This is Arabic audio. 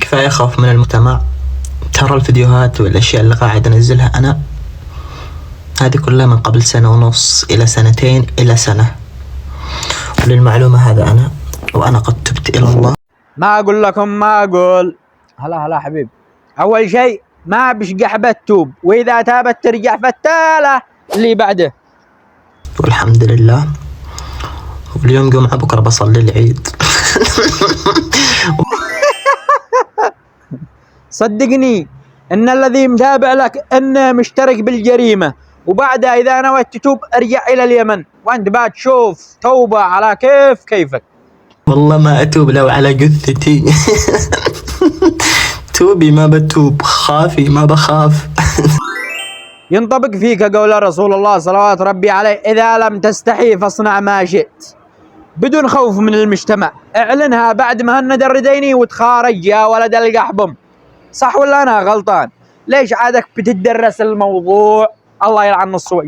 كفاية خوف من المجتمع. ترى الفيديوهات والأشياء اللي قاعد أنزلها أنا هذه كلها من قبل 1.5 إلى 2 إلى سنة. وللمعلومة هذا أنا، وأنا قد تبت إلى الله. ما أقول لكم ما أقول. هلا حبيب. أول شيء ما بشقح بتوب، وإذا تابت ترجع فتالة اللي بعده. والحمد لله. واليوم جمعة، بكرة بصلي العيد. صدقني إن الذي متابع لك إنه مشترك بالجريمة، وبعدها إذا نويت تتوب ارجع إلى اليمن، وأنت بقى تشوف توبة على كيفك. والله ما أتوب لو على جثتي. توبي ما بتوب، خافي ما بخاف. ينطبق فيك قول رسول الله صلوات ربي عليه: إذا لم تستحي فاصنع ما شئت، بدون خوف من المجتمع. اعلنها بعد مهند الرديني وتخارج يا ولد القحبم. صح ولا أنا غلطان؟ ليش عادك بتدرس الموضوع؟ الله يلعن الصوء.